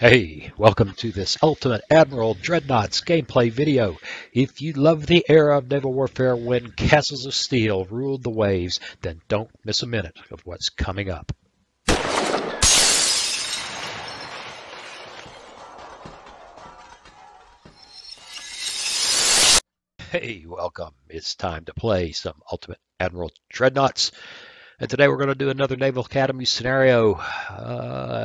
Hey, welcome to this Ultimate Admiral Dreadnoughts gameplay video. If you love the era of naval warfare when castles of steel ruled the waves, then don't miss a minute of what's coming up. Hey, welcome. It's time to play some Ultimate Admiral Dreadnoughts. And today we're going to do another Naval Academy scenario.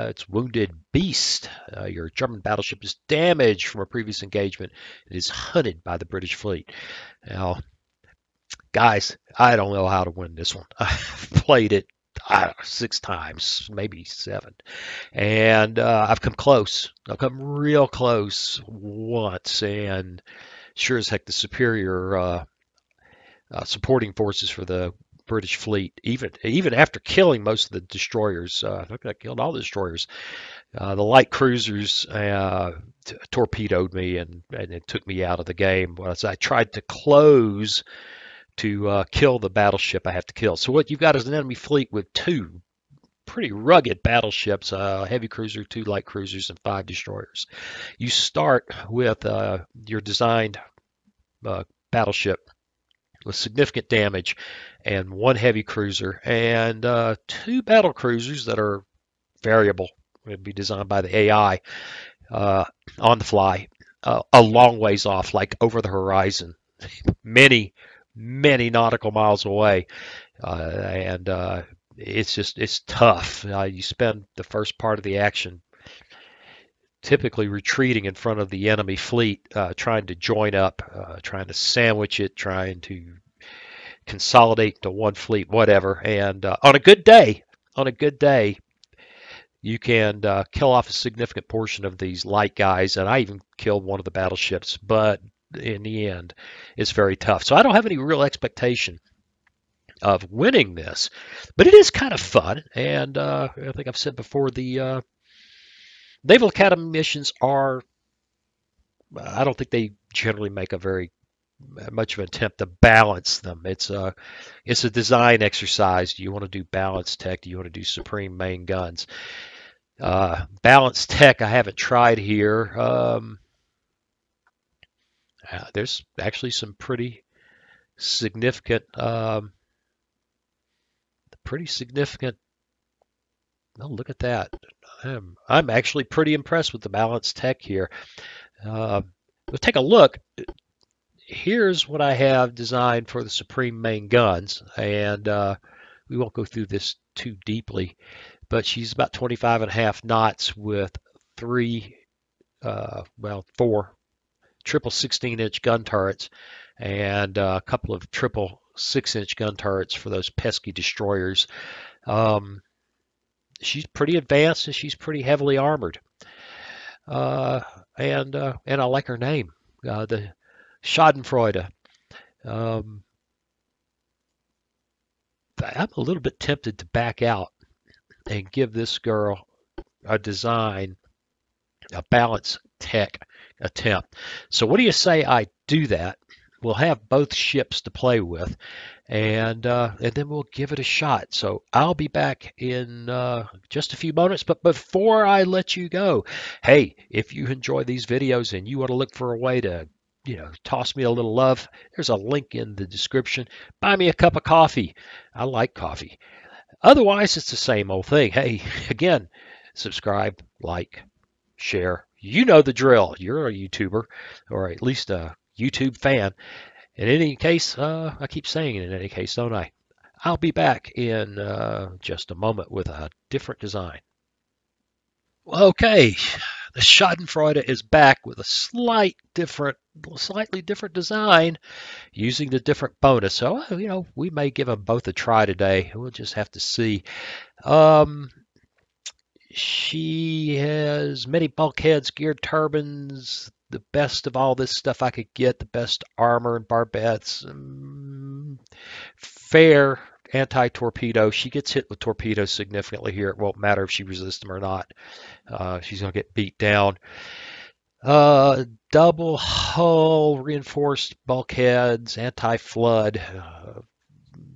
It's Wounded Beast. Your German battleship is damaged from a previous engagement. It is hunted by the British fleet. Now, guys, I don't know how to win this one. I've played it, I don't know, 6 times, maybe 7. And I've come close. I've come real close once. And sure as heck, the superior supporting forces for the British fleet, even after killing most of the destroyers, I think I killed all the destroyers. The light cruisers torpedoed me and it took me out of the game. As I tried to close to kill the battleship I have to kill. So what you've got is an enemy fleet with 2 pretty rugged battleships, a heavy cruiser, 2 light cruisers, and 5 destroyers. You start with your designed battleship with significant damage and 1 heavy cruiser and 2 battle cruisers that are variable. It'd be designed by the AI on the fly, a long ways off, like over the horizon, many nautical miles away, and it's tough. You spend the first part of the action typically retreating in front of the enemy fleet, trying to join up, trying to sandwich it, trying to consolidate to one fleet, whatever. And on a good day, you can kill off a significant portion of these light guys. And I even killed one of the battleships, but in the end, it's very tough. So I don't have any real expectation of winning this, but it is kind of fun. And I think I've said before, the Naval Academy missions are, I don't think they generally make a very much of an attempt to balance them. It's a design exercise. Do you want to do balanced tech? Do you want to do supreme main guns? Balanced tech I haven't tried here. There's actually some pretty significant, oh, look at that. I'm actually pretty impressed with the balanced tech here. We'll take a look. Here's what I have designed for the supreme main guns, and we won't go through this too deeply, but she's about 25.5 knots with 4 triple 16-inch gun turrets and a couple of triple 6-inch gun turrets for those pesky destroyers. She's pretty advanced and she's pretty heavily armored. And I like her name, the Schadenfreude. I'm a little bit tempted to back out and give this girl a design, a balance tech attempt. So what do you say I do that? We'll have both ships to play with, and then we'll give it a shot. So I'll be back in just a few moments. But before I let you go, hey, if you enjoy these videos and you want to look for a way to toss me a little love, there's a link in the description. Buy me a cup of coffee. I like coffee. Otherwise, it's the same old thing. Hey, again, subscribe, like, share. You know the drill. You're a YouTuber, or at least a YouTube fan. In any case, I keep saying it in any case, don't I? I'll be back in just a moment with a different design. Okay, the Schadenfreude is back with a slightly different design using the different bonus. So, we may give them both a try today. We'll just have to see. She has many bulkheads, geared turbines, the best of all this stuff I could get, the best armor and barbettes, fair anti-torpedo. She gets hit with torpedoes significantly here. It won't matter if she resists them or not. She's going to get beat down. Double hull, reinforced bulkheads, anti-flood,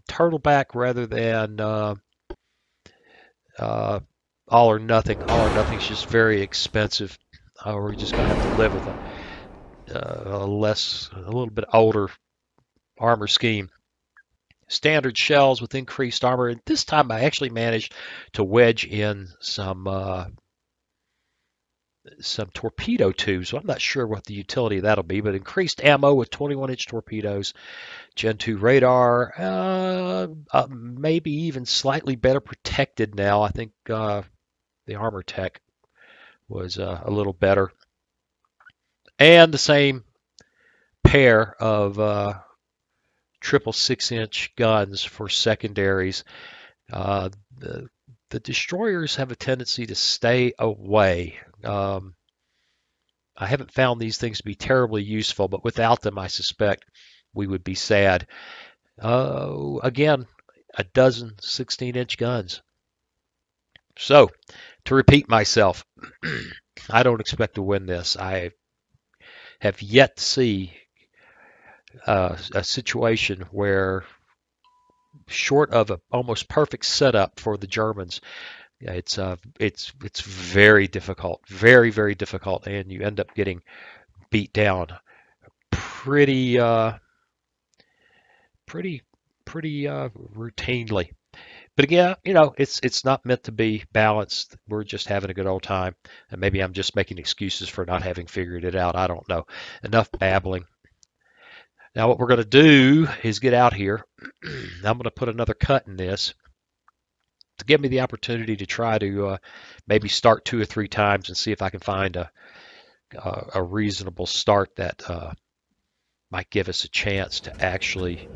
turtleback rather than all or nothing. All or nothing is just very expensive. We're just going to have to live with a little bit older armor scheme. Standard shells with increased armor, and this time I actually managed to wedge in some torpedo tubes. So I'm not sure what the utility of that'll be, but increased ammo with 21-inch torpedoes, Gen 2 radar, maybe even slightly better protected now. I think the armor tech was a little better, and the same pair of triple 6-inch guns for secondaries. Uh, the destroyers have a tendency to stay away. I haven't found these things to be terribly useful, but without them, I suspect we would be sad. Again, a dozen 16-inch guns. So, to repeat myself, I don't expect to win this. I have yet to see a situation where, short of an almost perfect setup for the Germans, it's very difficult, very, very difficult, and you end up getting beat down pretty routinely. But again, it's not meant to be balanced. We're just having a good old time, and maybe I'm just making excuses for not having figured it out. I don't know. Enough babbling. Now what we're going to do is get out here. I'm going to put another cut in this to give me the opportunity to try to maybe start 2 or 3 times and see if I can find a reasonable start that might give us a chance to actually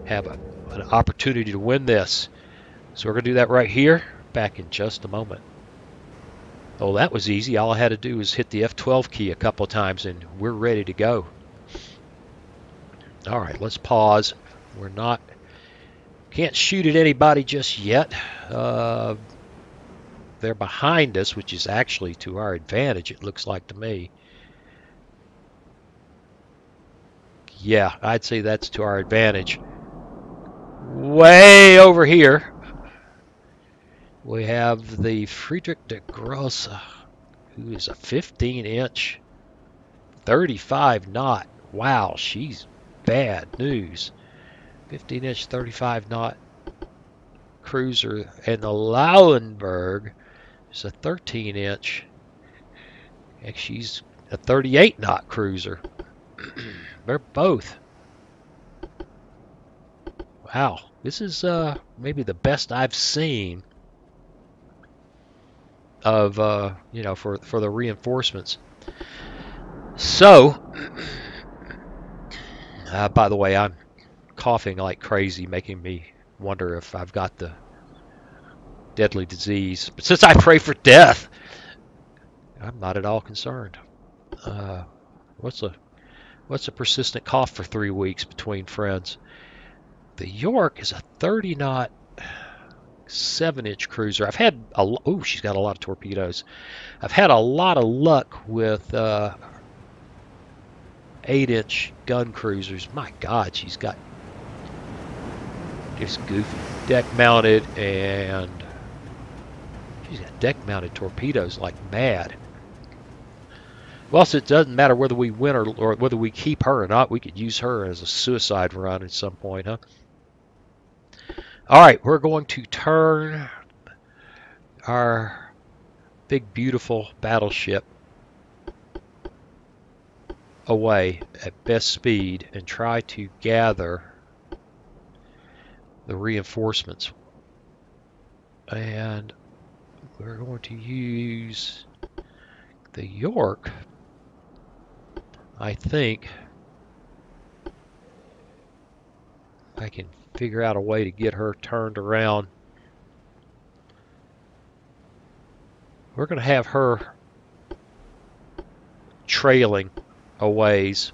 have an opportunity to win this. So we're going to do that right here. Back in just a moment. Oh, that was easy. All I had to do was hit the F12 key a couple of times and we're ready to go. All right, let's pause. Can't shoot at anybody just yet. They're behind us, which is actually to our advantage, it looks like to me. Yeah, I'd say that's to our advantage. Way over here, we have the Friedrich de Grosse, who is a 15-inch, 35 knot. Wow, she's bad news. 15-inch, 35 knot cruiser, and the Lauenburg is a 13-inch, and she's a 38 knot cruiser. They're both. Wow, this is maybe the best I've seen of for the reinforcements. So, by the way, I'm coughing like crazy, making me wonder if I've got the deadly disease. But since I pray for death, I'm not at all concerned. What's a persistent cough for 3 weeks between friends? The York is a 30 knot 7-inch cruiser. I've had she's got a lot of torpedoes. I've had a lot of luck with 8-inch gun cruisers. My God, she's got just goofy deck mounted, and she's got deck mounted torpedoes like mad. Well, so it doesn't matter whether we win or whether we keep her or not. We could use her as a suicide run at some point, huh? All right, we're going to turn our big, beautiful battleship away at best speed and try to gather the reinforcements. And we're going to use the York, I think. I can figure out a way to get her turned around. We're going to have her trailing a ways.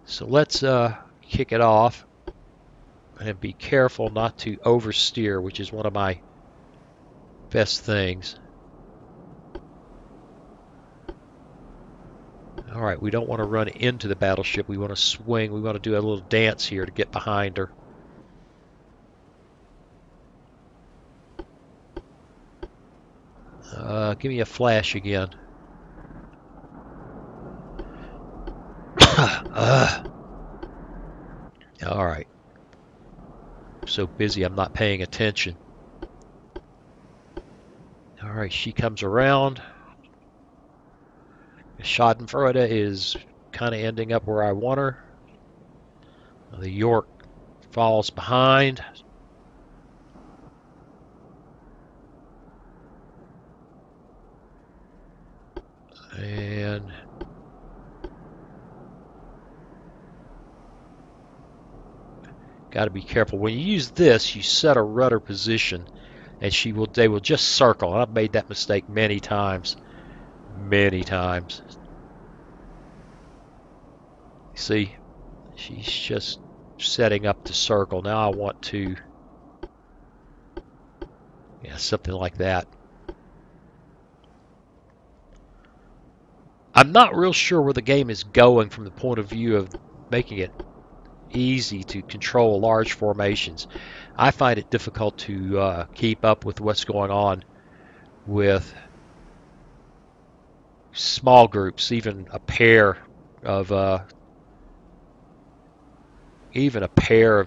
So let's kick it off and be careful not to oversteer, which is one of my best things. All right, we don't want to run into the battleship. We want to swing. We want to do a little dance here to get behind her. Give me a flash again. All right. I'm so busy I'm not paying attention. All right, she comes around. Schadenfreude is kind of ending up where I want her. The York falls behind. And got to be careful. When you use this, you set a rudder position, and they will just circle. I've made that mistake many times. Many times. See, she's just setting up to circle. Now I want to, yeah, something like that. I'm not real sure where the game is going from the point of view of making it easy to control large formations. I find it difficult to keep up with what's going on with small groups, even a pair of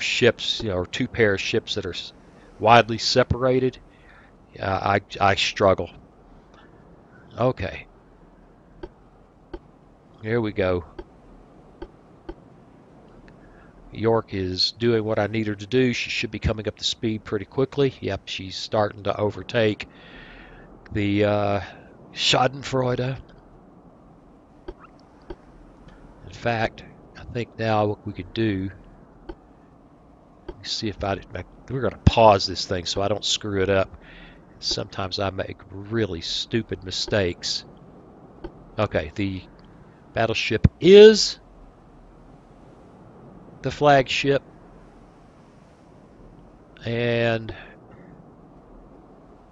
ships, or two pairs of ships that are widely separated. I struggle. Okay, here we go. York is doing what I need her to do. She should be coming up to speed pretty quickly. Yep, she's starting to overtake the Schadenfreude. In fact, I think now what we could do, see if we're going to pause this thing so I don't screw it up. Sometimes I make really stupid mistakes. Okay, the battleship is the flagship, and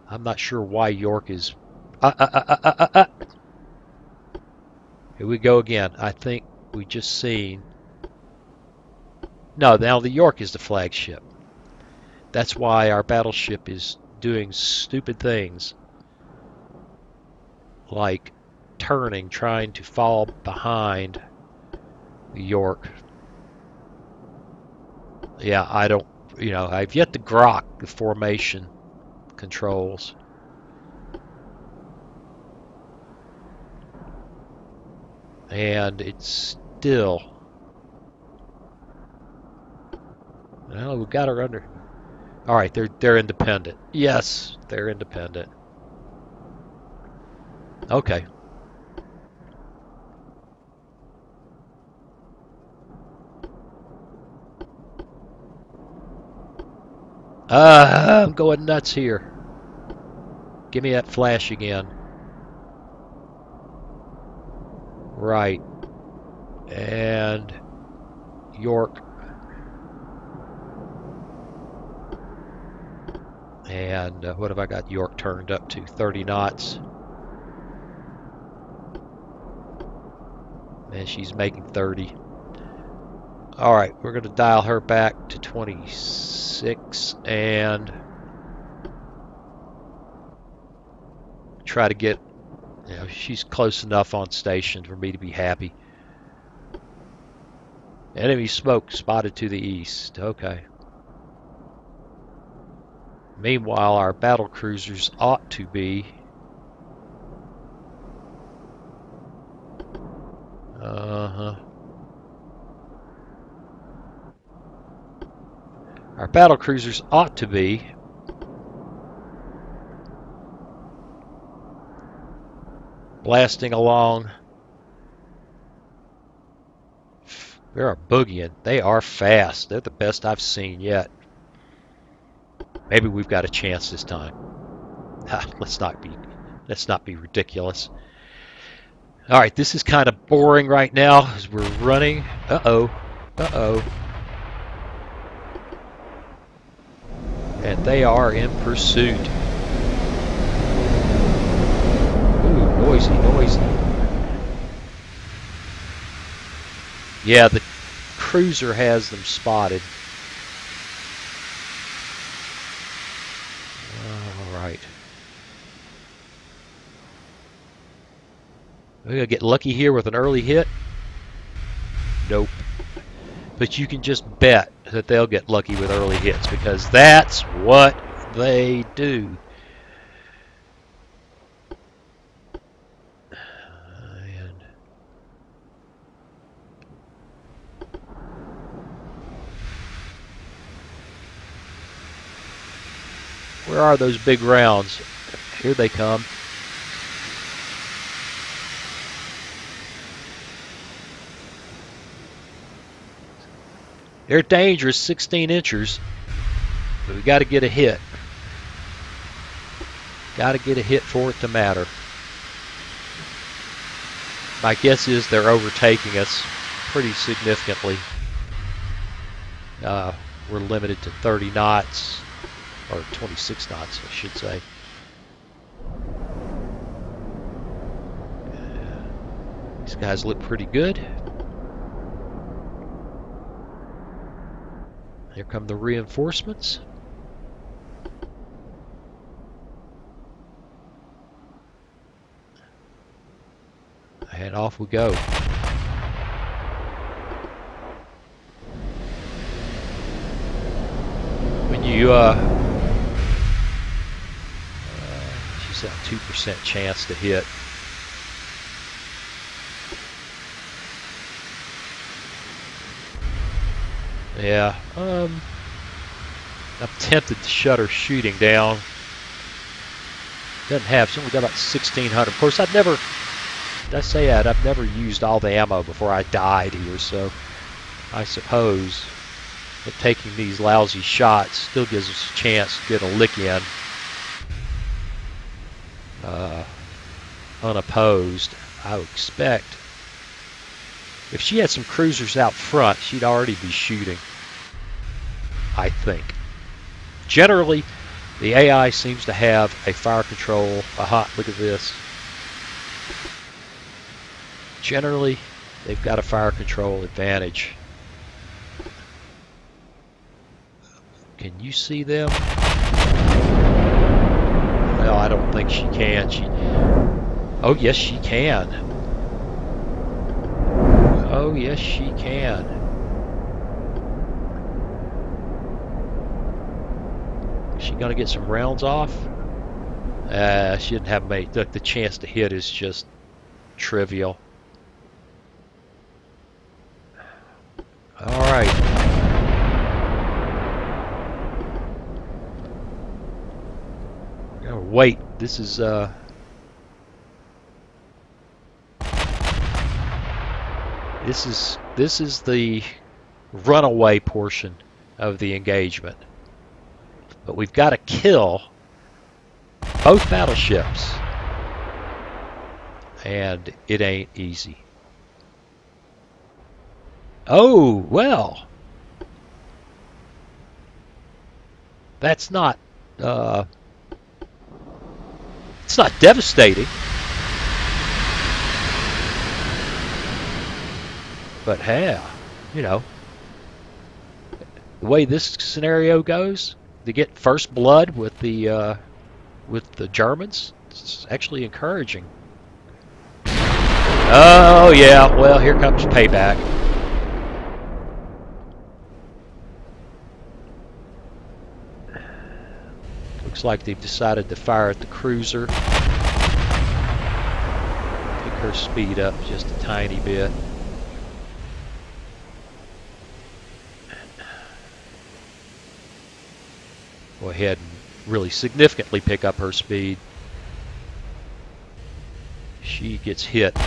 I'm not sure why York is. Here we go again. I think we just seen. No, now the York is the flagship. That's why our battleship is doing stupid things like turning, trying to fall behind the York. Yeah, I don't, I've yet to grok the formation controls. And it's still, well, we've got her under. All right, they're independent. Yes, they're independent. Okay. I'm going nuts here. Give me that flash again. Right. And York. And what have I got York turned up to? 30 knots. And she's making 30. All right, we're going to dial her back to 26 and try to get, she's close enough on station for me to be happy. Enemy smoke spotted to the east. Okay. Meanwhile, our battle cruisers ought to be our battle cruisers ought to be blasting along. They're a boogieing. They are fast. They're the best I've seen yet. Maybe we've got a chance this time. Let's not be ridiculous. All right, this is kind of boring right now as we're running. Uh-oh. And they are in pursuit. Ooh, noisy. Yeah, the cruiser has them spotted. All right. We're going to get lucky here with an early hit. Nope. But you can just bet that they'll get lucky with early hits because that's what they do. And where are those big rounds? Here they come. They're dangerous, 16 inchers, but we got to get a hit. Got to get a hit for it to matter. My guess is they're overtaking us pretty significantly. We're limited to 30 knots, or 26 knots, I should say. These guys look pretty good. Here come the reinforcements. And off we go. When you she's got a 2% chance to hit. Yeah, I'm tempted to shut her shooting down. Doesn't have, she's only got about 1,600. Of course, I've never used all the ammo before I died here, so I suppose that taking these lousy shots still gives us a chance to get a lick in unopposed. I would expect. If she had some cruisers out front, she'd already be shooting, I think. Generally, the AI seems to have a fire control. Aha, look at this. Generally, they've got a fire control advantage. Can you see them? Well, I don't think she can. Oh, yes, she can. Oh, yes, she can. Is she going to get some rounds off? She didn't have many. Look, the chance to hit is just trivial. All right. We're going to wait. This is the runaway portion of the engagement. But we've got to kill both battleships. And it ain't easy. Oh, well. That's not it's not devastating. But hey, you know, the way this scenario goes, to get first blood with the Germans, it's actually encouraging. Oh yeah, well here comes payback. Looks like they've decided to fire at the cruiser. Pick her speed up just a tiny bit. Go ahead and really significantly pick up her speed. She gets hit.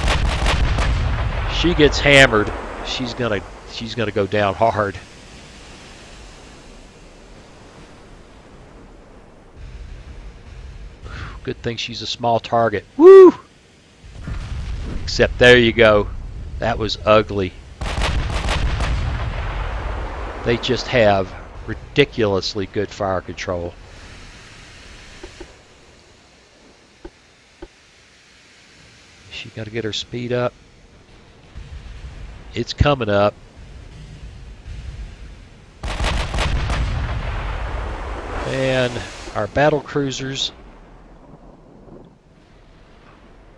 She gets hammered. She's gonna go down hard. Good thing she's a small target. Woo! Except there you go. That was ugly. They just have ridiculously good fire control. She got to get her speed up. It's coming up. And our battle cruisers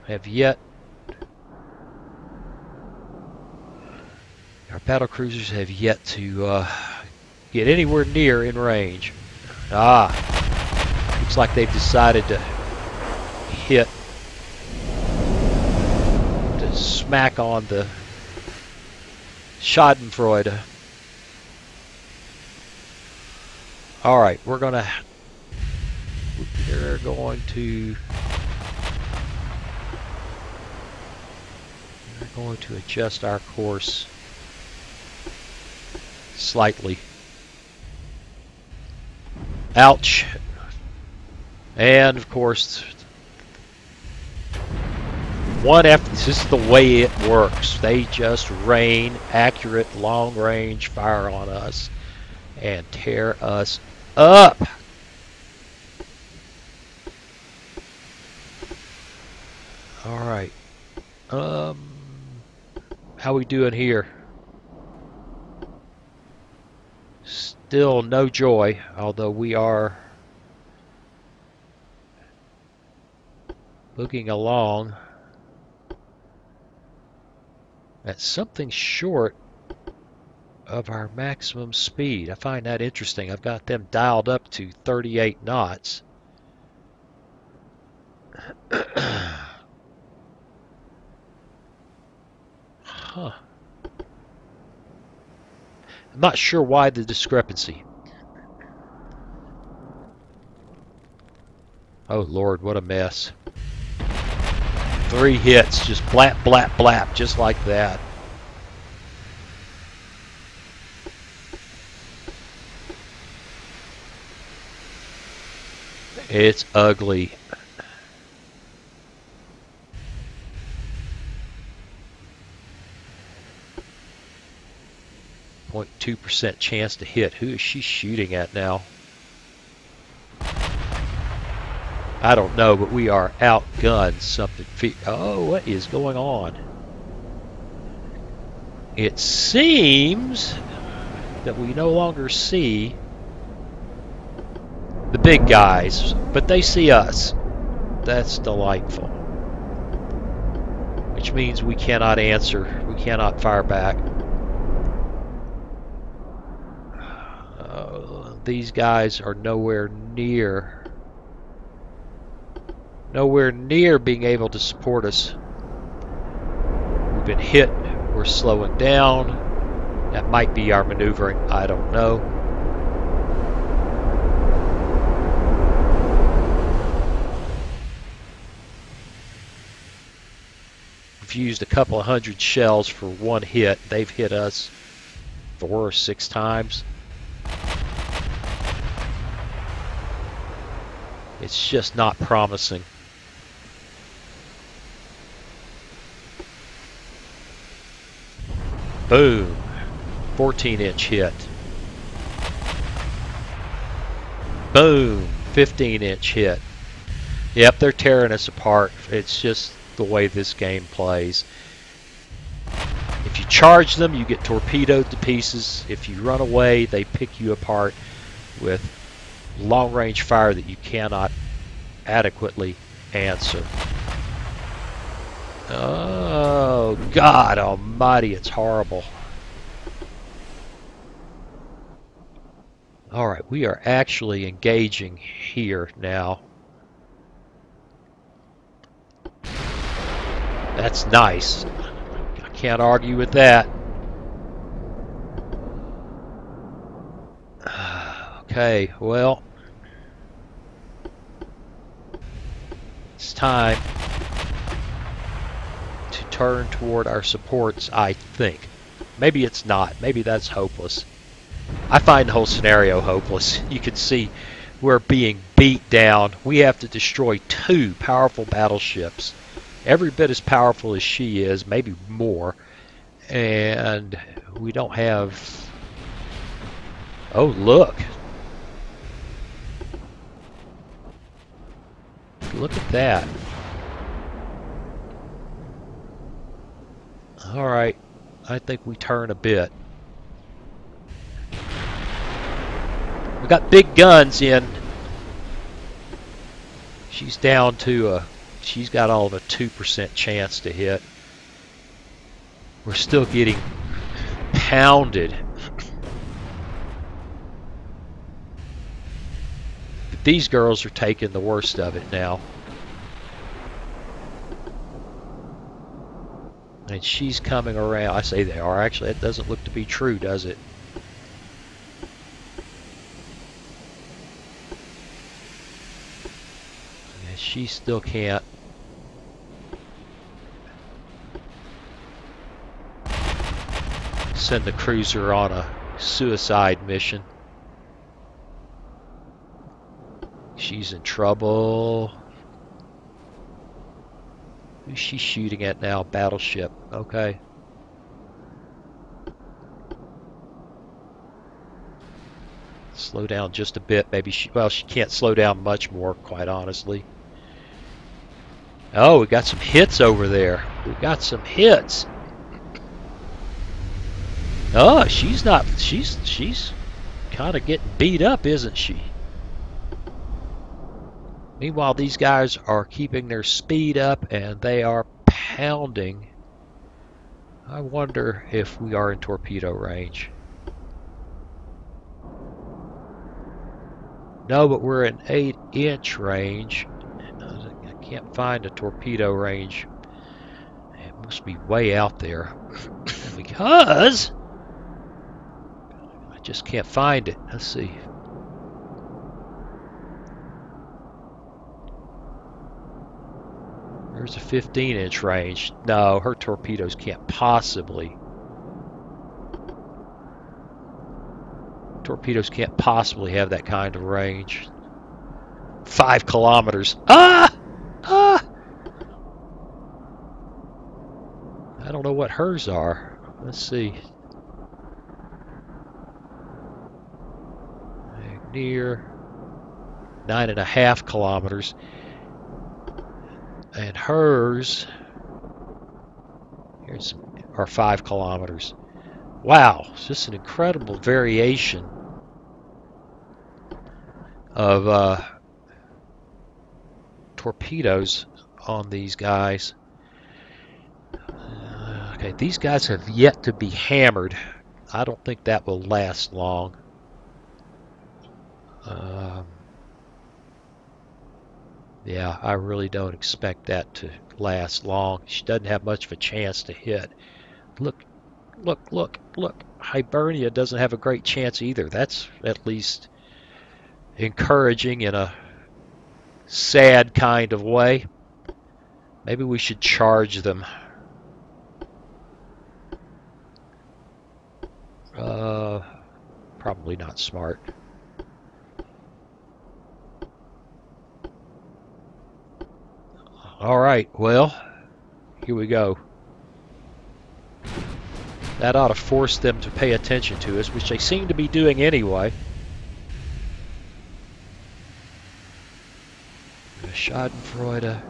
have yet Our battle cruisers have yet to get anywhere near in range. Ah, looks like they've decided to hit, to smack on the Schadenfreude. All right, we're going to adjust our course slightly. Ouch. And of course, this is the way it works. They just rain accurate long-range fire on us and tear us up. All right. How we doing here? Still no joy, although we are looking along at something short of our maximum speed. I find that interesting. I've got them dialed up to 38 knots. Huh. I'm not sure why the discrepancy. Oh Lord, what a mess. 3 hits, just blap, blap, blap, just like that. It's ugly. .2% chance to hit. Who is she shooting at now? I don't know, but we are outgunned something. Oh, what is going on? It seems that we no longer see the big guys, but they see us. That's delightful. Which means we cannot answer. We cannot fire back. These guys are nowhere near being able to support us. We've been hit. We're slowing down. That might be our maneuvering. I don't know. We've used a couple of hundred shells for one hit. They've hit us 4 or 6 times. It's just not promising. Boom. 14-inch hit. Boom. 15-inch hit. Yep, they're tearing us apart. It's just the way this game plays. If you charge them, you get torpedoed to pieces. If you run away, they pick you apart with long-range fire that you cannot adequately answer. Oh, God almighty, it's horrible. Alright, we are actually engaging here now. That's nice. I can't argue with that. Okay, well, it's time to turn toward our supports, I think. Maybe it's not. Maybe that's hopeless. I find the whole scenario hopeless. You can see we're being beat down. We have to destroy 2 powerful battleships. Every bit as powerful as she is, maybe more. And we don't have... Oh, look. Look at that. Alright, I think we turn a bit. We got big guns in. She's down to she's got all of a 2% chance to hit. We're still getting pounded. But these girls are taking the worst of it now. And she's coming around. I say they are. Actually, that doesn't look to be true, does it? Yeah, she still can't. Send the cruiser on a suicide mission. She's in trouble. Who's she shooting at now? Battleship. Okay. Slow down just a bit. Maybe she can't slow down much more, quite honestly. Oh, we got some hits over there. We got some hits. Oh, she's kind of getting beat up, isn't she? Meanwhile, these guys are keeping their speed up and they are pounding. I wonder if we are in torpedo range. No, but we're in 8-inch range. I can't find a torpedo range. It must be way out there. Because I just can't find it. Let's see. There's a 15-inch range. No, her torpedoes can't possibly. Torpedoes can't possibly have that kind of range. 5 kilometers. Ah! Ah! I don't know what hers are. Let's see. Near 9.5 kilometers. And hers are 5 kilometers. Wow, it's just an incredible variation of torpedoes on these guys. Okay, these guys have yet to be hammered. I don't think that will last long. Yeah, I really don't expect that to last long. She doesn't have much of a chance to hit. Look. Hibernia doesn't have a great chance either. That's at least encouraging in a sad kind of way. Maybe we should charge them. Probably not smart. All right, well, here we go. That ought to force them to pay attention to us, which they seem to be doing anyway. Schadenfreude.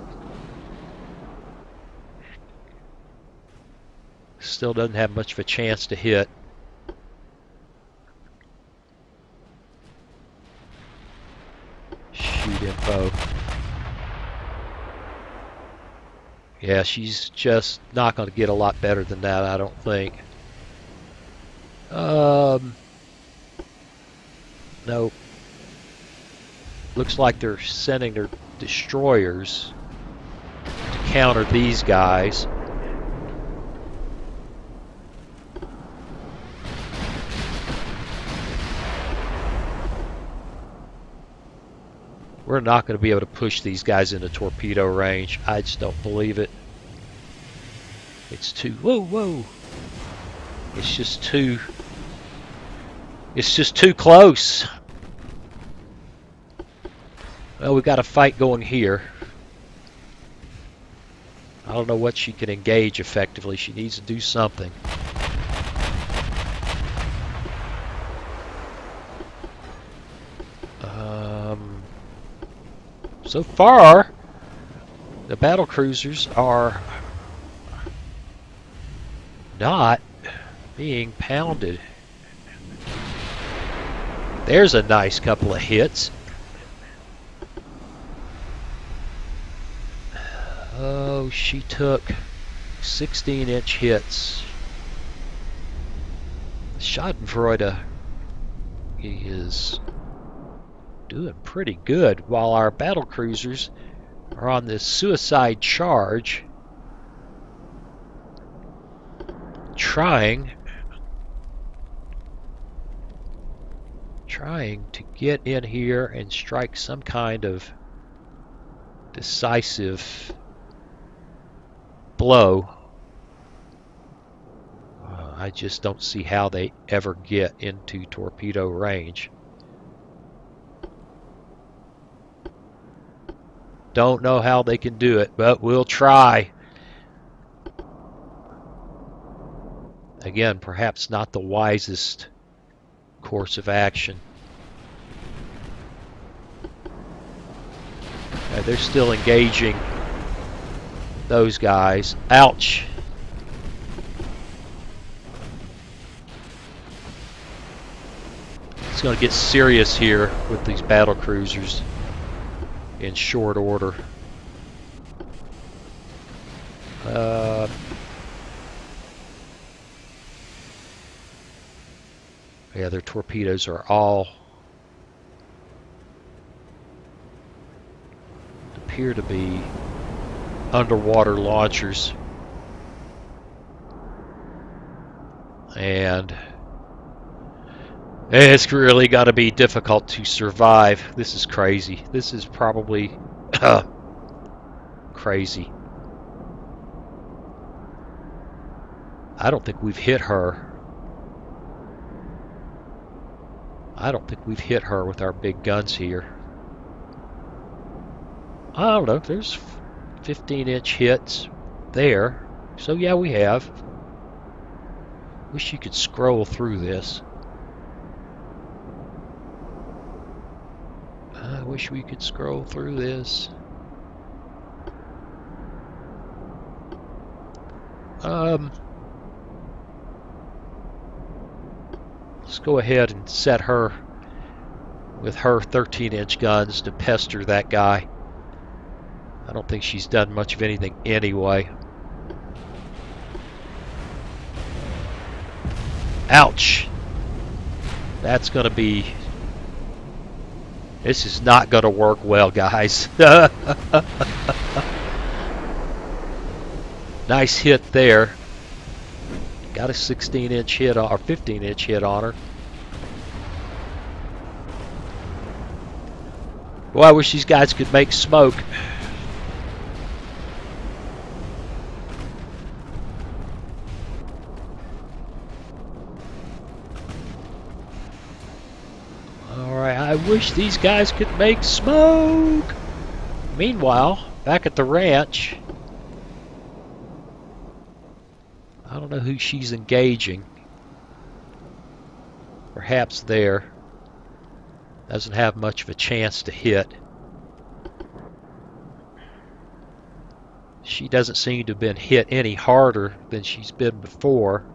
Still doesn't have much of a chance to hit. Shoot info. Yeah, she's just not going to get a lot better than that, I don't think. Nope. Looks like they're sending their destroyers to counter these guys. We're not going to be able to push these guys into torpedo range. I just don't believe it. It's too... Whoa! It's just too close. Well, we got a fight going here. I don't know what she can engage effectively. She needs to do something. So far, the battle cruisers are not being pounded. There's a nice couple of hits. Oh, she took 16-inch hits. Schadenfreude is doing pretty good, while our battle cruisers are on this suicide charge, trying to get in here and strike some kind of decisive blow. I just don't see how they ever get into torpedo range. Don't know how they can do it, but we'll try. Again, perhaps not the wisest course of action. They're still engaging those guys. Ouch! It's going to get serious here with these battle cruisers in short order. Yeah, their torpedoes are all appear to be underwater launchers, and it's really got to be difficult to survive. This is crazy. This is probably crazy. I don't think we've hit her. I don't think we've hit her with our big guns here. I don't know. There's 15-inch hits there. So yeah, we have. Wish you could scroll through this. I wish we could scroll through this. Let's go ahead and set her with her 13-inch guns to pester that guy. I don't think she's done much of anything anyway. Ouch! That's going to be... This is not going to work well, guys. Nice hit there. Got a 16-inch hit or 15-inch hit on her. Boy, I wish these guys could make smoke. Alright, I wish these guys could make smoke. Meanwhile, back at the ranch, I don't know who she's engaging. Perhaps there. Doesn't have much of a chance to hit. She doesn't seem to have been hit any harder than she's been before.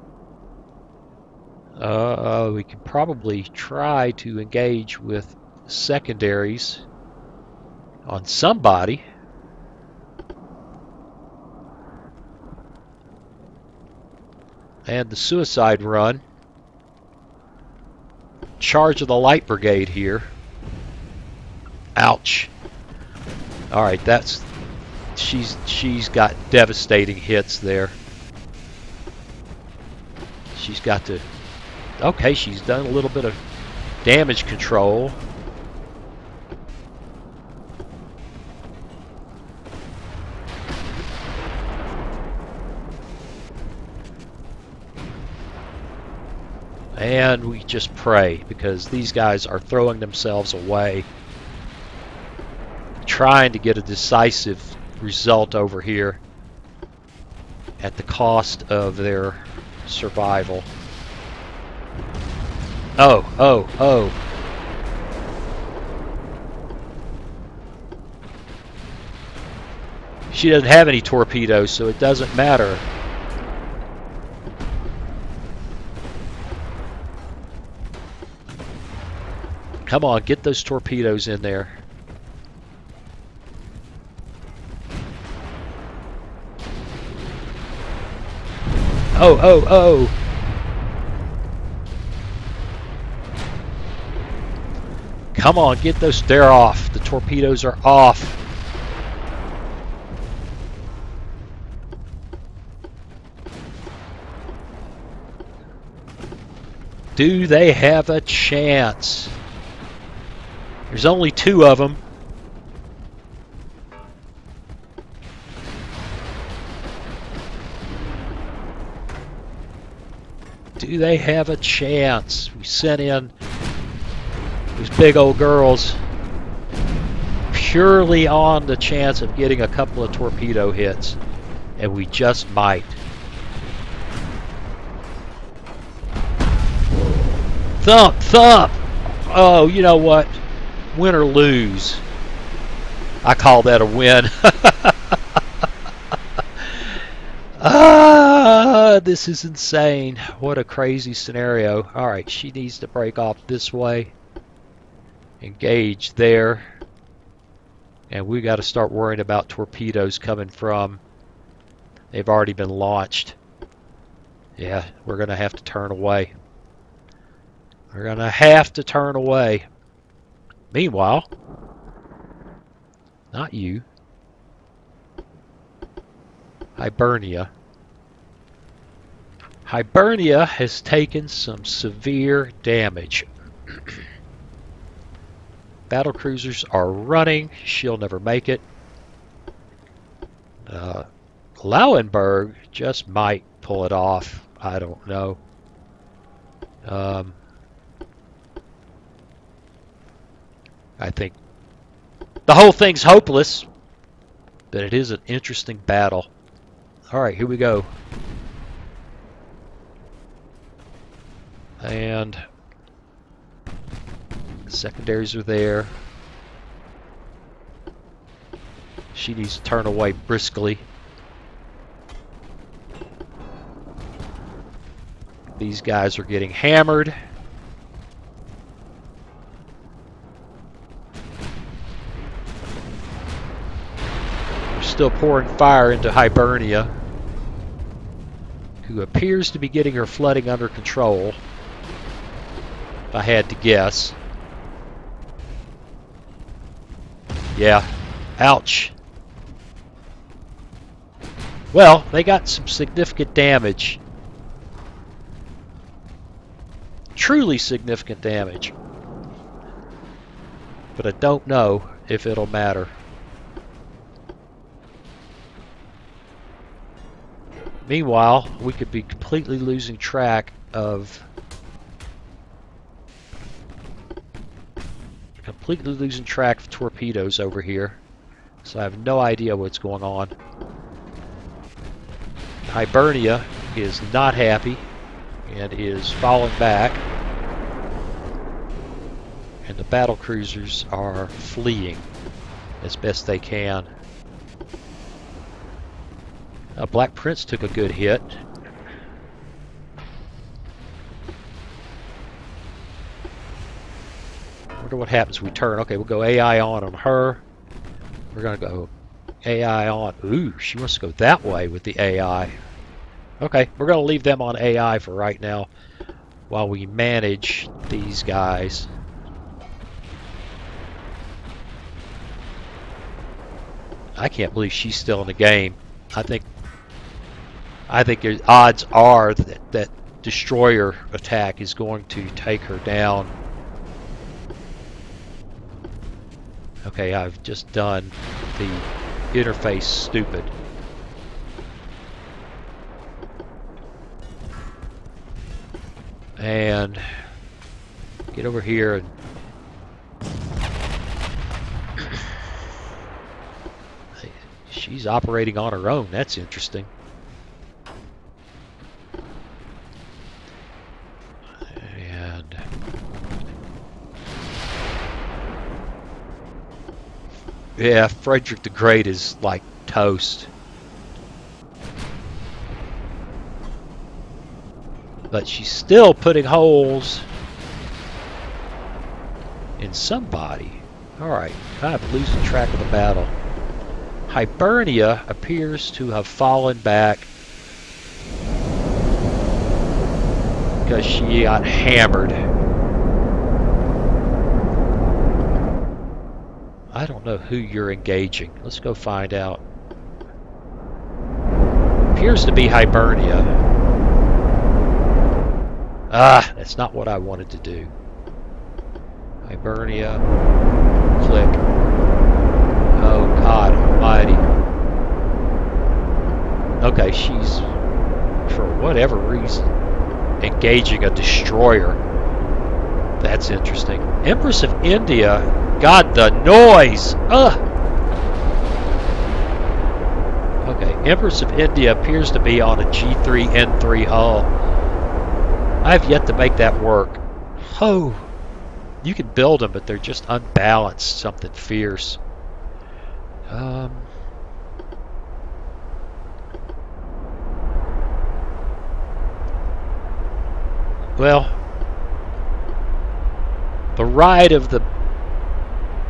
We can probably try to engage with secondaries on somebody. And the suicide run. Charge of the light brigade here. Ouch. Alright, that's she's got devastating hits there. She's got to... Okay, she's done a little bit of damage control. And we just pray, because these guys are throwing themselves away, trying to get a decisive result over here at the cost of their survival. Oh. She doesn't have any torpedoes, so it doesn't matter. Come on, get those torpedoes in there. Oh. Come on, get those. They're off. The torpedoes are off. Do they have a chance? There's only 2 of them. Do they have a chance? We sent in these big old girls purely on the chance of getting a couple of torpedo hits, and we just might. Thump, thump! Oh, you know what? Win or lose. I call that a win. This is insane. What a crazy scenario. Alright, she needs to break off this way. Engage there. And we got to start worrying about torpedoes coming from. They've already been launched. Yeah, we're going to have to turn away. We're going to have to turn away. Meanwhile, not you, Hibernia. Hibernia has taken some severe damage. Battle cruisers are running. She'll never make it. Lauenburg just might pull it off. I don't know. I think the whole thing's hopeless, but it is an interesting battle. Alright, here we go. And secondaries are there. She needs to turn away briskly. These guys are getting hammered. They're still pouring fire into Hibernia, who appears to be getting her flooding under control, if I had to guess. Yeah, ouch. Well, they got some significant damage. Truly significant damage. But I don't know if it'll matter. Meanwhile, we could be completely losing track of torpedoes over here. So I have no idea what's going on. Hibernia is not happy and is falling back. And the battle cruisers are fleeing as best they can. Black Prince took a good hit. Wonder what happens when we turn. Okay, we'll go AI on her. We're gonna go AI on. Ooh, she wants to go that way with the AI. Okay, we're gonna leave them on AI for right now while we manage these guys. I can't believe she's still in the game. I think odds are that destroyer attack is going to take her down. Okay, I've just done the interface stupid. And get over here and she's operating on her own. That's interesting. And yeah, Frederick the Great is like toast. But she's still putting holes in somebody. Alright, I'm losing track of the battle. Hibernia appears to have fallen back because she got hammered. don't know who you're engaging. Let's go find out. Appears to be Hibernia. Ah, that's not what I wanted to do. Hibernia. Click. Oh, God almighty. Okay, she's, for whatever reason, engaging a destroyer. That's interesting. Empress of India. God, the noise! Ugh! Okay, Empress of India appears to be on a G3N3 hull. I've yet to make that work. Oh! You can build them, but they're just unbalanced. Something fierce. Well, the ride of the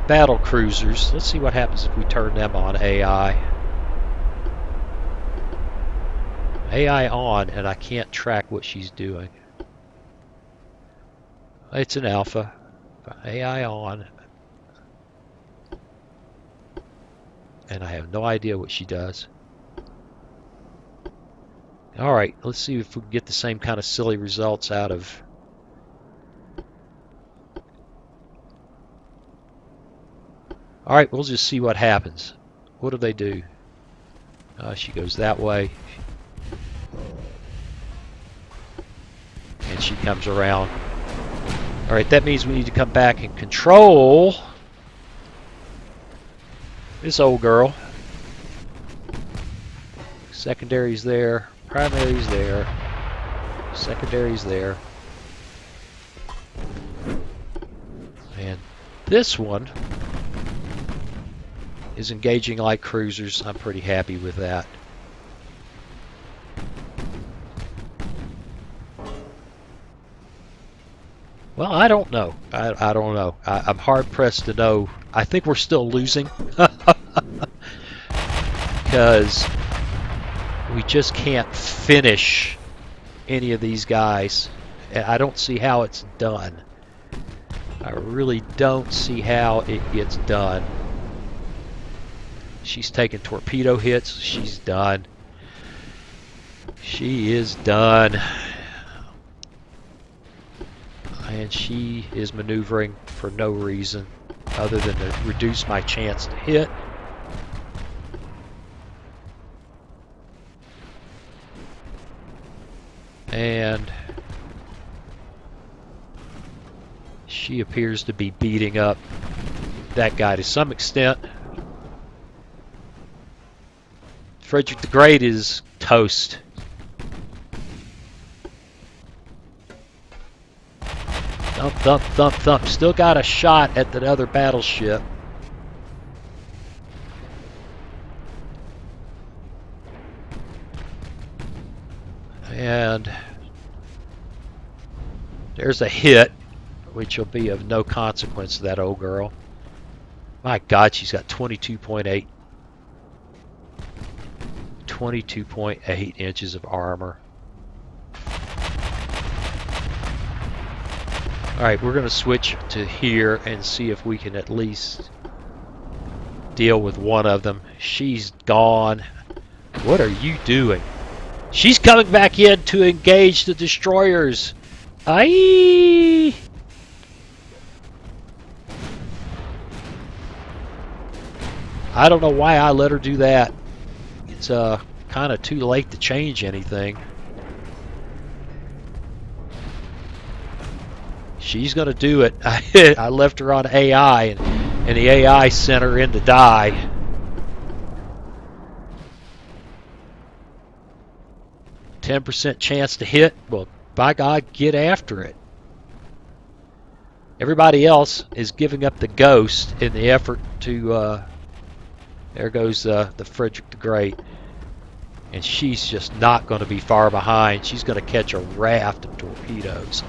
battle cruisers. Let's see what happens if we turn them on AI. AI on, and I can't track what she's doing. It's an alpha. AI on. And I have no idea what she does. Alright, let's see if we can get the same kind of silly results out of... Alright, we'll just see what happens. What do they do? She goes that way. And she comes around. Alright, that means we need to come back and control this old girl. Secondary's there. Primary's there. Secondary's there. And this one is engaging like cruisers. I'm pretty happy with that. Well, I don't know. I don't know. I'm hard pressed to know. I think we're still losing because we just can't finish any of these guys. I don't see how it's done. I really don't see how it gets done. She's taking torpedo hits. She's done. She is done. And she is maneuvering for no reason other than to reduce my chance to hit. And she appears to be beating up that guy to some extent. Frederick the Great is toast. Thump, thump, thump, thump. Still got a shot at that other battleship. And there's a hit, which will be of no consequence to that old girl. My God, she's got 22.8. 22.8 inches of armor. Alright, we're going to switch to here and see if we can at least deal with one of them. She's gone. What are you doing? She's coming back in to engage the destroyers. Aye! I don't know why I let her do that. It's kind of too late to change anything. She's going to do it. I left her on AI, and the AI sent her in to die. %, chance to hit. Well, by God, get after it. Everybody else is giving up the ghost in the effort to... there goes the Frederick the Great. And she's just not going to be far behind. She's going to catch a raft of torpedoes.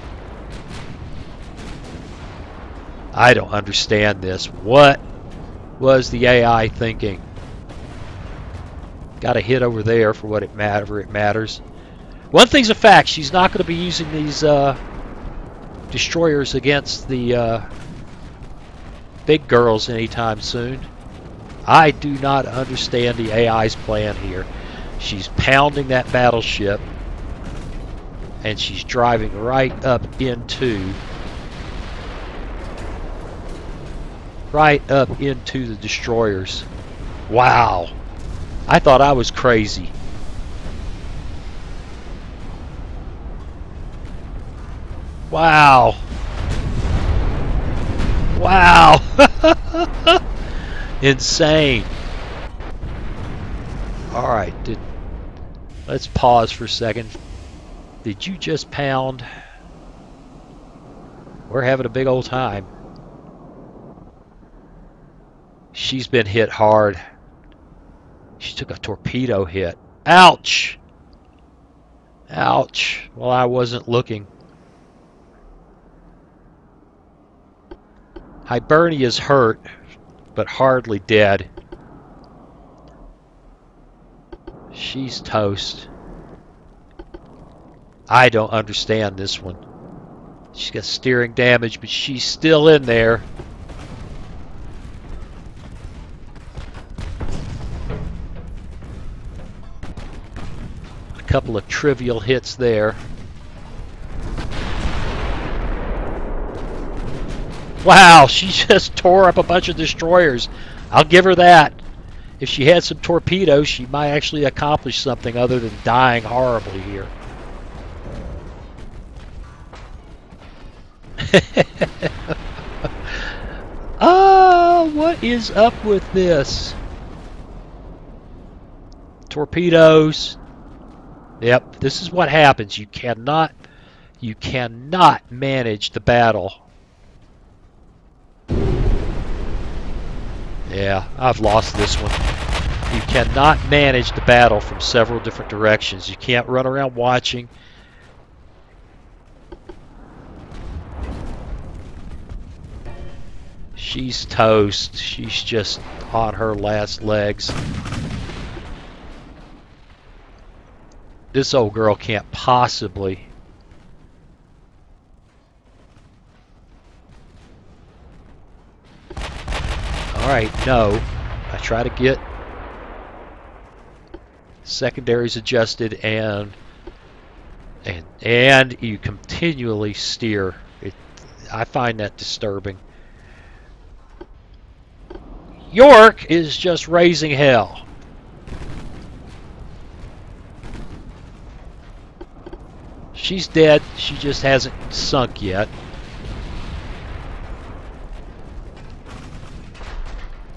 I don't understand this. What was the AI thinking? Got a hit over there for what it matters. One thing's a fact. She's not going to be using these destroyers against the big girls anytime soon. I do not understand the AI's plan here. She's pounding that battleship, and she's driving right up into the destroyers. Wow. I thought I was crazy. Wow. Wow. Insane. All right, let's pause for a second. Did you just pound? We're having a big old time. She's been hit hard. She took a torpedo hit. Ouch! Ouch. Well, I wasn't looking. Hibernia's hurt, but hardly dead. She's toast. I don't understand this one. She's got steering damage, but she's still in there. A couple of trivial hits there. Wow, she just tore up a bunch of destroyers. I'll give her that. If she had some torpedoes, she might actually accomplish something other than dying horribly here. What is up with this? Torpedoes. Yep, this is what happens. You cannot manage the battle. Yeah, I've lost this one. You cannot manage the battle from several different directions. You can't run around watching. She's toast. She's just on her last legs. This old girl can't possibly. Alright, no. I try to get secondaries adjusted and you continually steer. I find that disturbing. York is just raising hell. She's dead. She just hasn't sunk yet.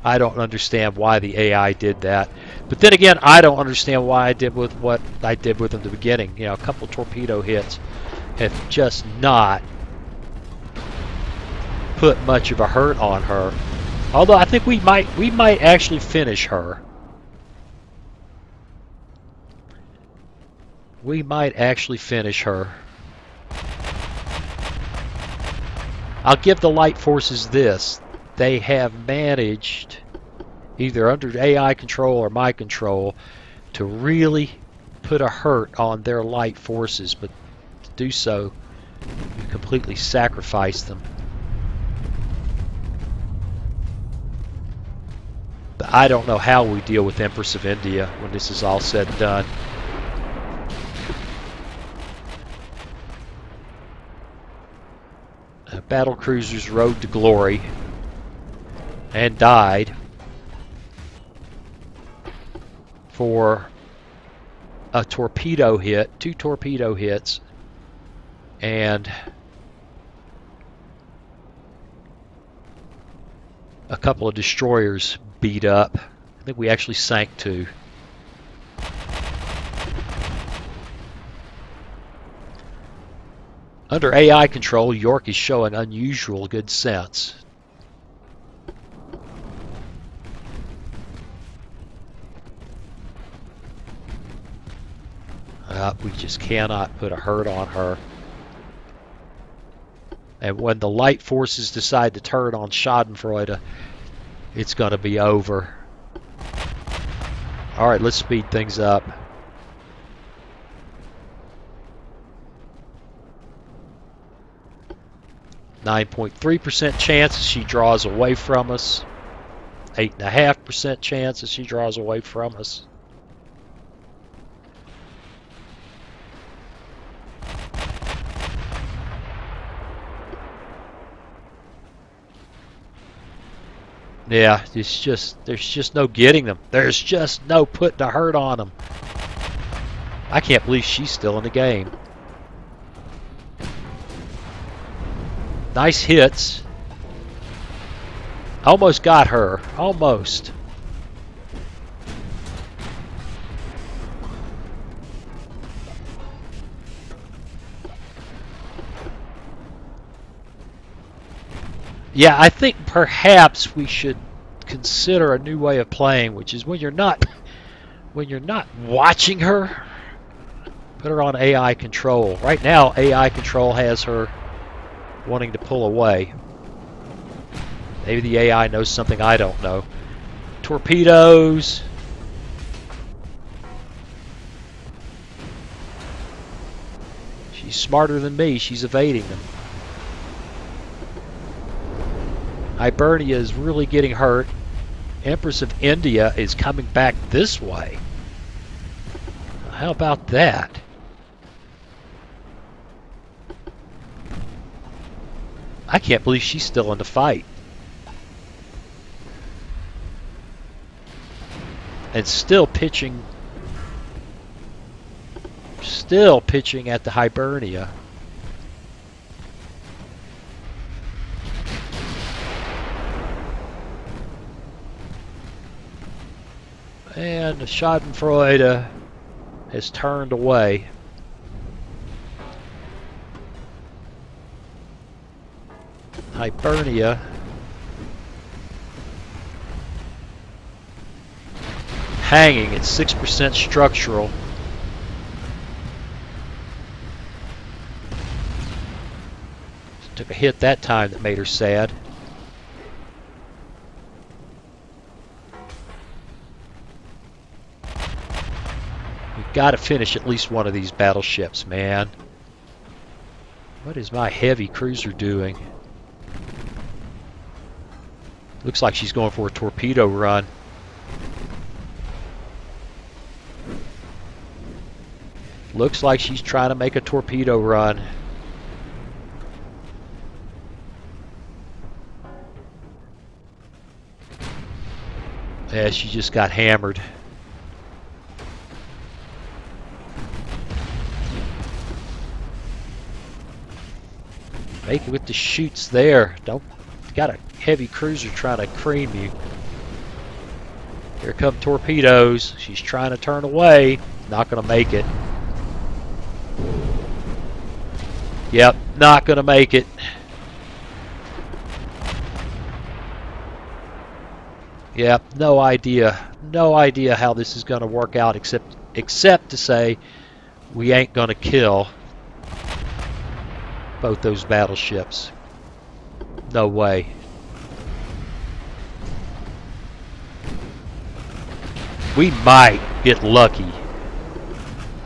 I don't understand why the AI did that. But then again, I don't understand why I did with what I did with them at the beginning. You know, a couple torpedo hits have just not put much of a hurt on her. Although I think we might actually finish her. We might actually finish her. I'll give the light forces this. They have managed, either under AI control or my control, to really put a hurt on their light forces, but to do so, you completely sacrifice them. But I don't know how we deal with Empress of India when this is all said and done. Battle cruisers rode to glory and died for a torpedo hit, 2 torpedo hits, and a couple of destroyers beat up. I think we actually sank 2. Under AI control, York is showing unusual good sense. We just cannot put a hurt on her. And when the light forces decide to turn on Schadenfreude, it's going to be over. Alright, let's speed things up. .3% chance she draws away from us. 8.5% chance that she draws away from us. Yeah, there's just no getting them. There's just no putting a hurt on them. I can't believe she's still in the game. Nice hits. Almost got her. Almost. Yeah, I think perhaps we should consider a new way of playing, which is when you're not watching her, put her on AI control. Right now, AI control has her wanting to pull away. Maybe the AI knows something I don't know. Torpedoes. She's smarter than me. She's evading them. Hibernia is really getting hurt. Empress of India is coming back this way. How about that? I can't believe she's still in the fight. And still pitching at the Hibernia. And the Schadenfreude has turned away. Hibernia hanging at 6% structural. Took a hit that time that made her sad. We've got to finish at least one of these battleships, man. What is my heavy cruiser doing? Looks like she's going for a torpedo run. Looks like she's trying to make a torpedo run. Yeah, she just got hammered. Make it with the chutes there. Don't got a heavy cruiser trying to cream you. Here come torpedoes. She's trying to turn away. Not going to make it. Yep, not going to make it. Yep, no idea. No idea how this is going to work out except to say we ain't going to kill both those battleships. No way. We might get lucky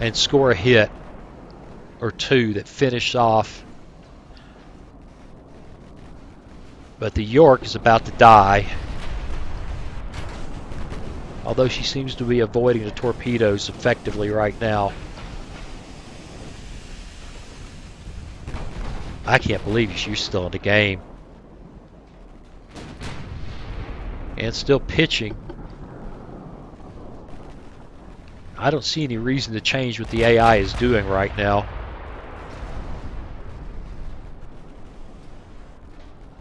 and score a hit or two that finish off. But the York is about to die. Although she seems to be avoiding the torpedoes effectively right now. I can't believe she's still in the game. And still pitching. I don't see any reason to change what the AI is doing right now.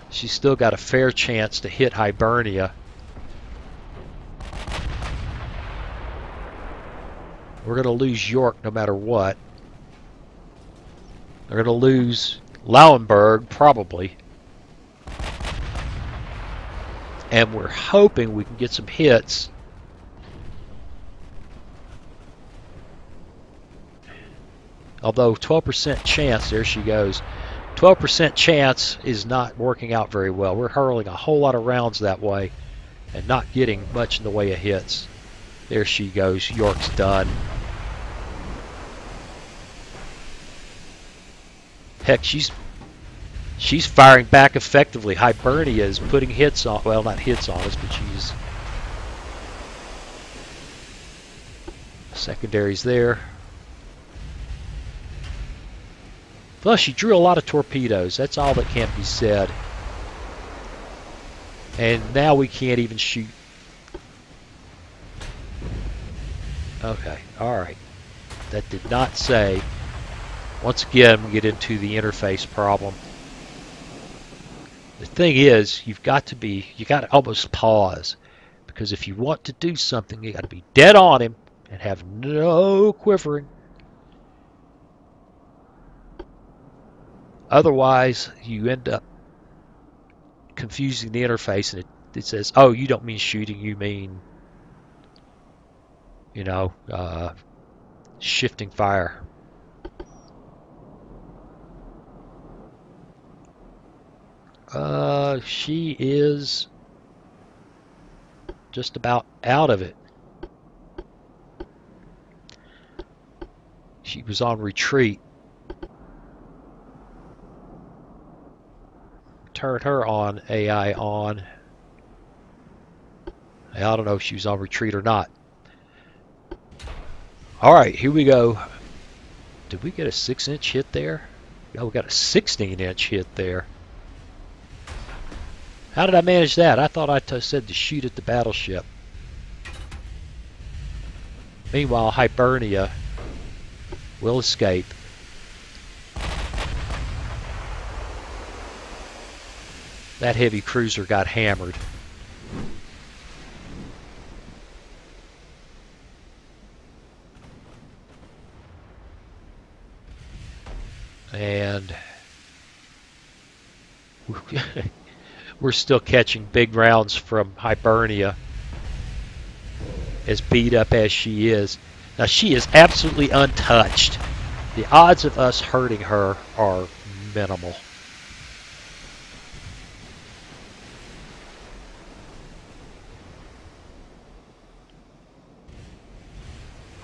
She's still got a fair chance to hit Hibernia. We're going to lose York no matter what. They're going to lose Lauenburg, probably. And we're hoping we can get some hits. Although 12% chance, there she goes. 12% chance is not working out very well. We're hurling a whole lot of rounds that way and not getting much in the way of hits. There she goes. York's done. Heck, she's She's firing back effectively. Hibernia is putting hits on, well, not hits on us, but she's secondaries there. Plus, she drew a lot of torpedoes. That's all that can't be said. And now we can't even shoot. Okay, alright. That did not say. Once again, we get into the interface problem. The thing is, you got to almost pause. Because if you want to do something, you got to be dead on him and have no quivering. Otherwise, you end up confusing the interface, and it says, oh, you don't mean shooting, you mean, you know, shifting fire. She is just about out of it. She was on retreat. Turn her on, AI on. I don't know if she was on retreat or not. Alright, here we go. Did we get a 6-inch hit there? No, we got a 16-inch hit there. How did I manage that? I thought I said to shoot at the battleship. Meanwhile, Hibernia will escape. That heavy cruiser got hammered. And we're still catching big rounds from Hibernia, as beat up as she is. Now, she is absolutely untouched. The odds of us hurting her are minimal.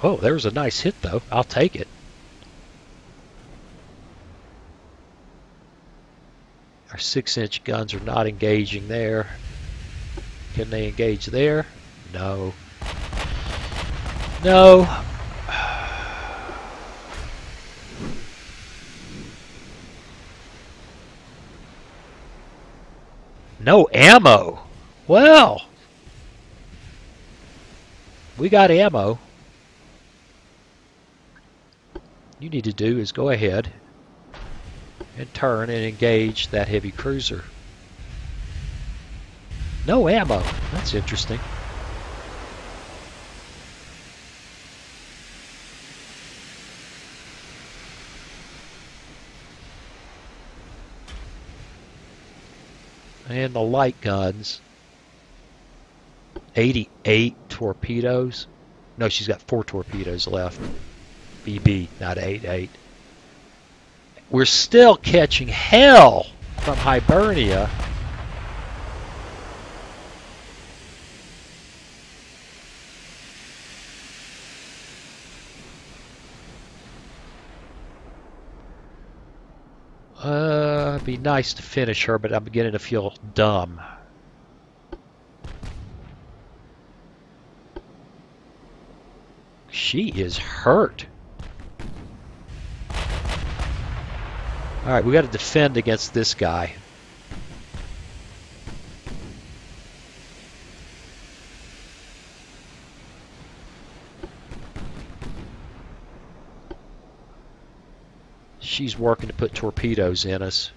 Oh, there was a nice hit, though. I'll take it. Our 6-inch guns are not engaging there. Can they engage there? No. No. No ammo. Well, we got ammo. You need to do is go ahead and turn and engage that heavy cruiser. No ammo. That's interesting. And the light guns. 88 torpedoes. No, she's got 4 torpedoes left. BB, not 88. We're still catching hell from Hibernia. It'd be nice to finish her, but I'm beginning to feel dumb. She is hurt. Alright, we got to defend against this guy. She's working to put torpedoes in us.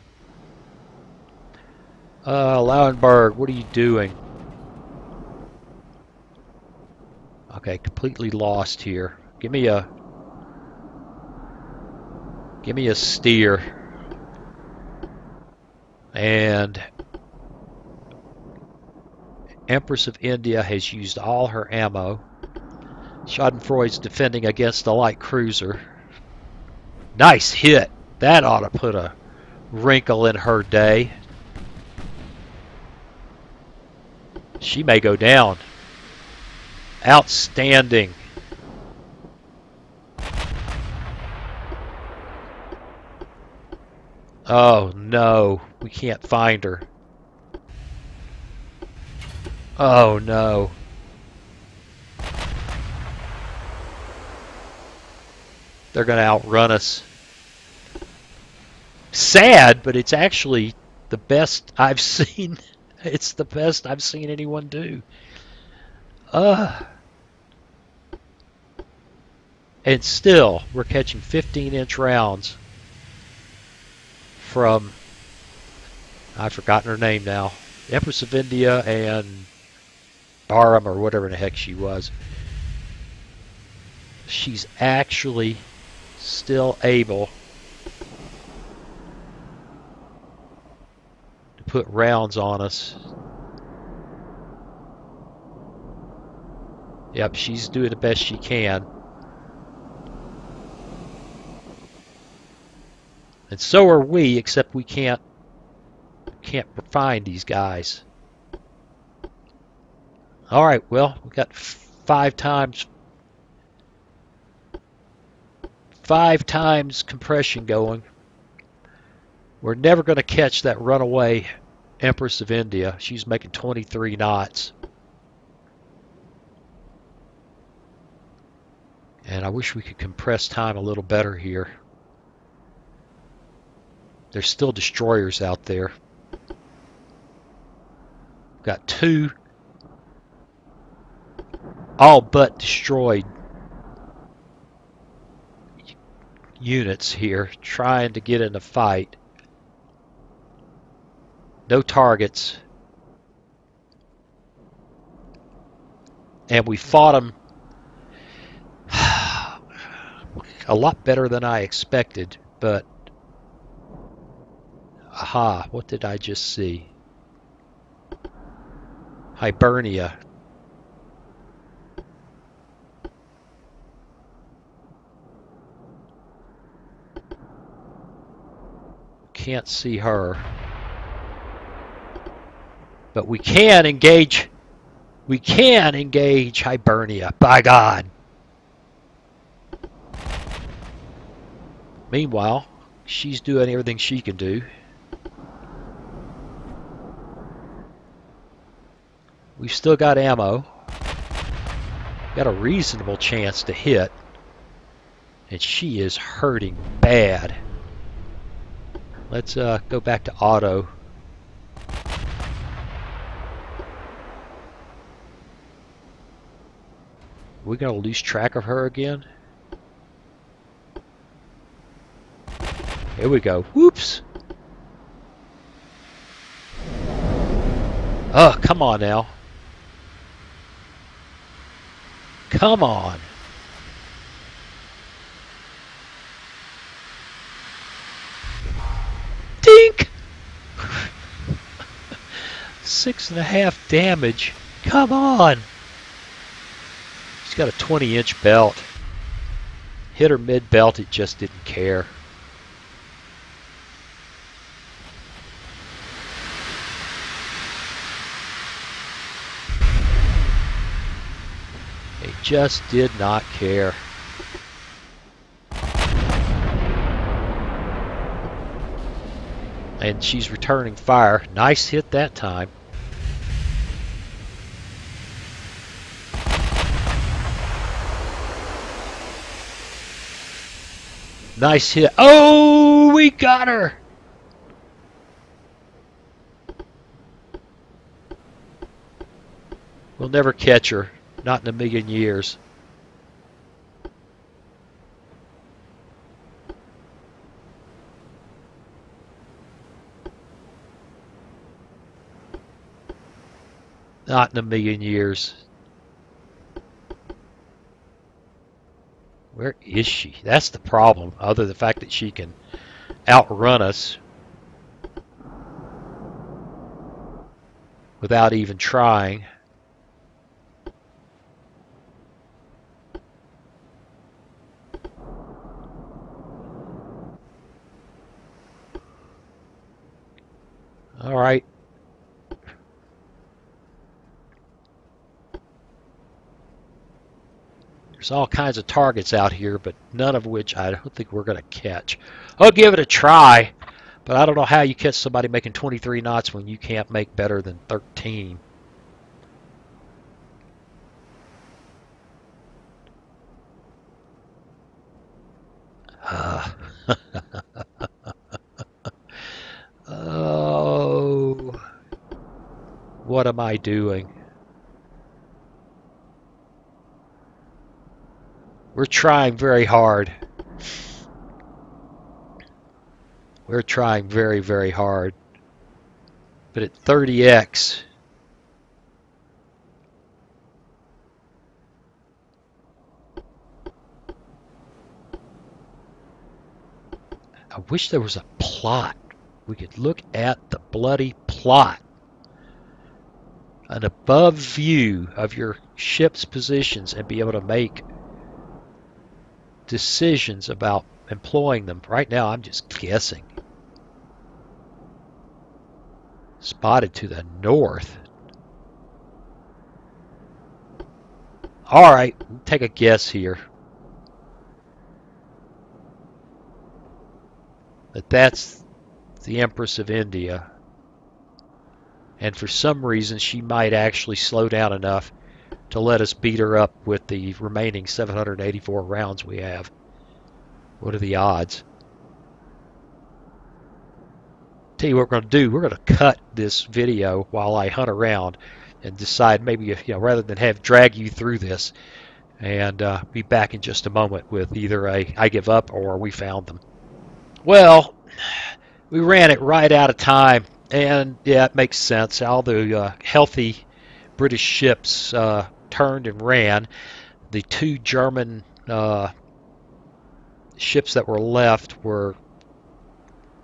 Lauenberg, what are you doing? Okay, completely lost here. Give me a steer. And Empress of India has used all her ammo. Schadenfreude's defending against a light cruiser. Nice hit. That ought to put a wrinkle in her day. She may go down. Outstanding. Oh no, we can't find her. Oh no. They're going to outrun us. Sad, but it's actually the best I've seen. It's the best I've seen anyone do. And still, we're catching 15-inch rounds from, I've forgotten her name now, Empress of India and Barum or whatever the heck she was. She's actually still able to put rounds on us. Yep, she's doing the best she can. And so are we, except we can't find these guys. All right, well, we got five times compression going. We're never going to catch that runaway Empress of India. She's making 23 knots. And I wish we could compress time a little better here. There's still destroyers out there. Got two all but destroyed units here trying to get in a fight. No targets. And we fought them a lot better than I expected, but aha, what did I just see? Hibernia. Can't see her. But we can engage. We can engage Hibernia, by God. Meanwhile, she's doing everything she can do. We've still got ammo. Got a reasonable chance to hit. And she is hurting bad. Let's go back to auto. We're going to lose track of her again. Here we go. Whoops. Oh, come on now. Come on. Dink! 6.5 damage. Come on. She's got a 20-inch belt. Hit her mid-belt, it just didn't care. It just did not care. And she's returning fire. Nice hit that time. Nice hit. Oh, we got her. We'll never catch her. Not in a million years. Not in a million years. Where is she? That's the problem, other than the fact that she can outrun us without even trying. All right. There's all kinds of targets out here, but none of which I don't think we're going to catch. I'll give it a try. But I don't know how you catch somebody making 23 knots when you can't make better than 13. Oh, what am I doing? We're trying very hard. We're trying very, very hard. But at 30x, I wish there was a plot. We could look at the bloody plot. An above view of your ship's positions and be able to make decisions about employing them. Right now, I'm just guessing. Spotted to the north. All right, take a guess here. That's the Empress of India. And for some reason, she might actually slow down enough to let us beat her up with the remaining 784 rounds we have. What are the odds? Tell you what we're going to do. We're going to cut this video while I hunt around and decide maybe, rather than drag you through this, and be back in just a moment with either a I give up or we found them. Well, we ran it right out of time, and yeah, it makes sense. All the healthy British ships turned and ran. The two German ships that were left were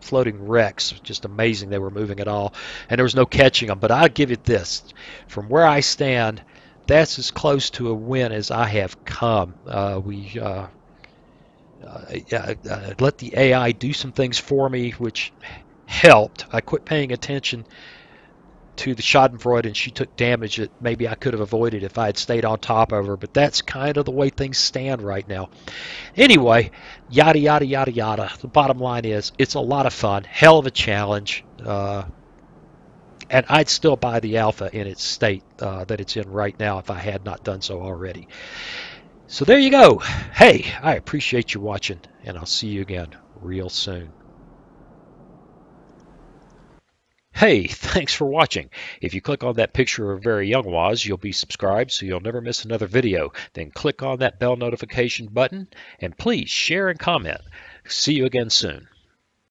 floating wrecks. Just amazing they were moving at all, and there was no catching them. But I'll give it this: from where I stand, that's as close to a win as I have come. We let the AI do some things for me, which helped. I quit paying attention to the Schadenfreude, and she took damage that maybe I could have avoided if I had stayed on top of her. But that's kind of the way things stand right now. Anyway, yada, yada, yada, yada. The bottom line is it's a lot of fun. Hell of a challenge. And I'd still buy the alpha in its state that it's in right now if I had not done so already. So there you go. Hey, I appreciate you watching, and I'll see you again real soon. Hey, thanks for watching. If you click on that picture of Very Young Waz, you'll be subscribed so you'll never miss another video. Then click on that bell notification button, and please share and comment. See you again soon.